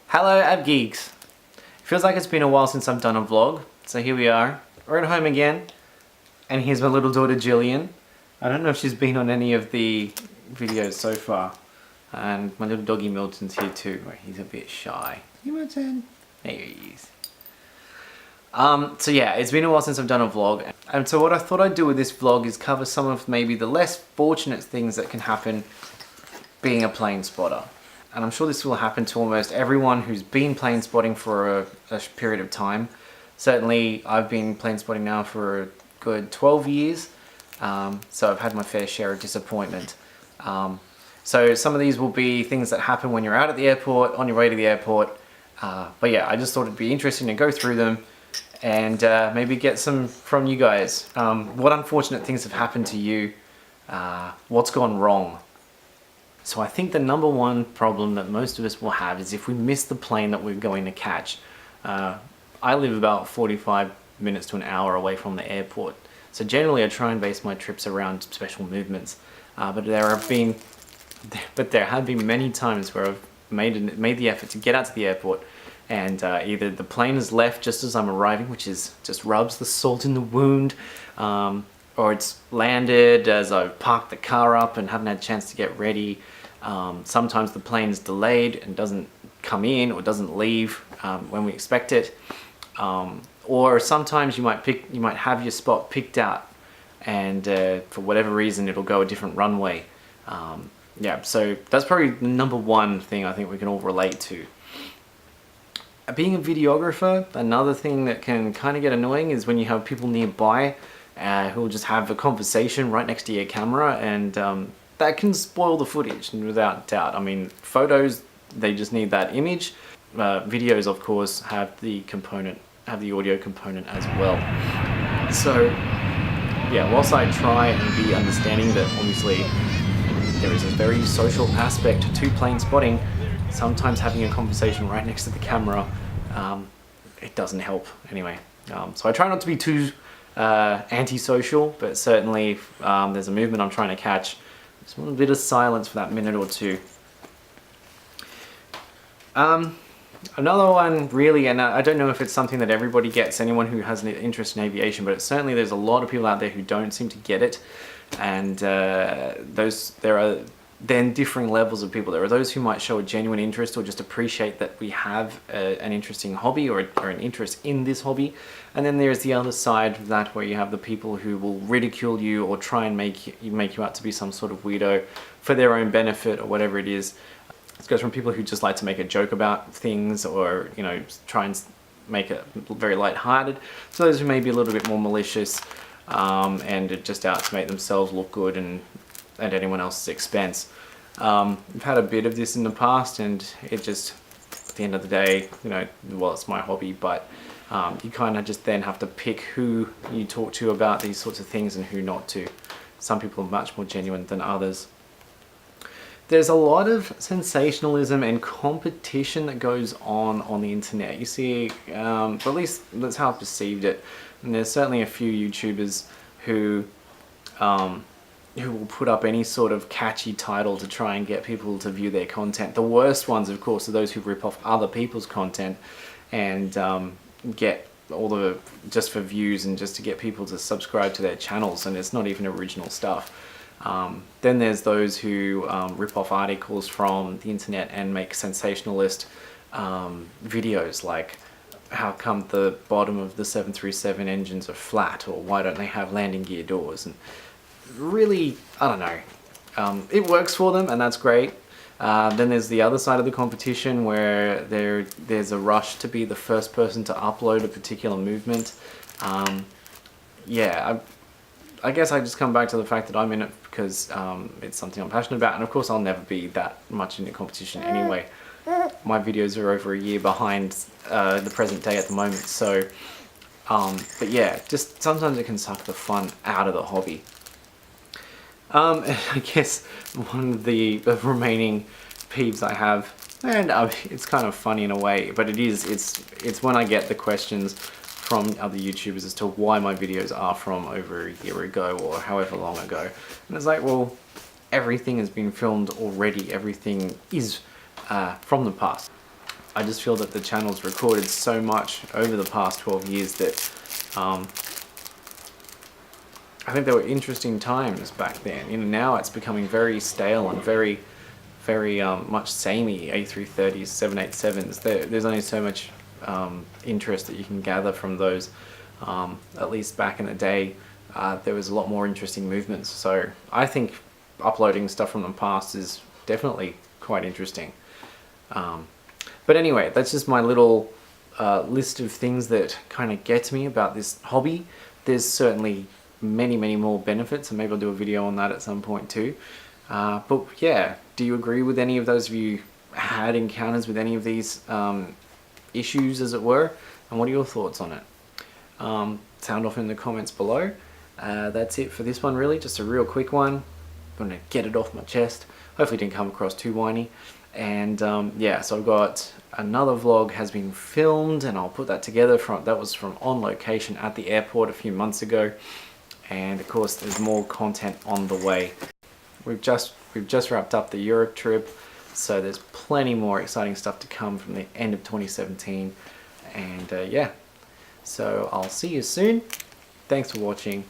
Hello AvGeeks! Feels like it's been a while since I've done a vlog, so here we are. We're at home again, and here's my little daughter Gillian. I don't know if she's been on any of the videos so far. And my little doggy Milton's here too. He's a bit shy. Hey Milton! There he is. So yeah, it's been a while since I've done a vlog. And so what I thought I'd do with this vlog is cover some of maybe the less fortunate things that can happen being a plane spotter. And I'm sure this will happen to almost everyone who's been plane spotting for a period of time. Certainly, I've been plane spotting now for a good 12 years. So I've had my fair share of disappointment. So some of these will be things that happen when you're out at the airport, on your way to the airport. But yeah, I just thought it'd be interesting to go through them and maybe get some from you guys. What unfortunate things have happened to you? What's gone wrong? So I think the number one problem that most of us will have is if we miss the plane that we're going to catch. I live about 45 minutes to an hour away from the airport. So generally I try and base my trips around special movements. But there have been many times where I've made the effort to get out to the airport and either the plane is left just as I'm arriving, which is just rubs the salt in the wound, or it's landed as I've parked the car up and haven't had a chance to get ready. Sometimes the plane is delayed and doesn't come in or doesn't leave when we expect it. Or sometimes you might have your spot picked out and for whatever reason it'll go a different runway. Yeah, so that's probably the number one thing I think we can all relate to. Being a videographer, another thing that can kind of get annoying is when you have people nearby who will just have a conversation right next to your camera, and that can spoil the footage without doubt. I mean, photos, they just need that image. Videos, of course, have the audio component as well. So yeah, whilst I try and be understanding that obviously there is a very social aspect to plane spotting, sometimes having a conversation right next to the camera, it doesn't help anyway. So I try not to be too antisocial, but certainly if there's a movement I'm trying to catch, just want a bit of silence for that minute or two. Another one really, and I don't know if it's something that everybody gets, anyone who has an interest in aviation, but certainly there's a lot of people out there who don't seem to get it. And there are then differing levels of people. There are those who might show a genuine interest or just appreciate that we have an interesting hobby or an interest in this hobby. And then there's the other side of that where you have the people who will ridicule you or try and make you out to be some sort of weirdo for their own benefit or whatever it is. It goes from people who just like to make a joke about things or, you know, try and make it very lighthearted, to those who may be a little bit more malicious and are just out to make themselves look good and at anyone else's expense. I've had a bit of this in the past, and it just, at the end of the day, you know, well, it's my hobby, but you kind of just then have to pick who you talk to about these sorts of things and who not to. Some people are much more genuine than others. There's a lot of sensationalism and competition that goes on the internet. You see, at least that's how I've perceived it. And there's certainly a few YouTubers who will put up any sort of catchy title to try and get people to view their content. The worst ones, of course, are those who rip off other people's content and get all the just for views and just to get people to subscribe to their channels, and it's not even original stuff. Then there's those who rip off articles from the internet and make sensationalist videos like, how come the bottom of the 737 engines are flat, or why don't they have landing gear doors? And really, I don't know. It works for them, and that's great. Then there's the other side of the competition where there's a rush to be the first person to upload a particular movement. Yeah, I guess I just come back to the fact that I'm in it because it's something I'm passionate about, and of course I'll never be that much into competition anyway. My videos are over a year behind the present day at the moment, so but yeah, just sometimes it can suck the fun out of the hobby. I guess one of the remaining peeves I have, and it's kind of funny in a way, but it's when I get the questions from other YouTubers as to why my videos are from over a year ago or however long ago. And it's like, well, everything has been filmed already. Everything is from the past. I just feel that the channel's recorded so much over the past 12 years that I think there were interesting times back then. You know, now it's becoming very stale and very much samey. A330s, 787s. There's only so much interest that you can gather from those. At least back in the day, there was a lot more interesting movements. So I think uploading stuff from the past is definitely quite interesting. But anyway, that's just my little list of things that kind of get me about this hobby. There's certainly many more benefits, and maybe I'll do a video on that at some point too. But yeah, do you agree with any of those of you had encounters with any of these issues, as it were? And what are your thoughts on it? Sound off in the comments below. That's it for this one, really. Just a real quick one. I'm gonna get it off my chest. Hopefully it didn't come across too whiny. And yeah, so I've got another vlog has been filmed, and I'll put that together. That was from on location at the airport a few months ago. And of course there's more content on the way. We've just wrapped up the Europe trip, so there's plenty more exciting stuff to come from the end of 2017. And yeah, so I'll see you soon. Thanks for watching.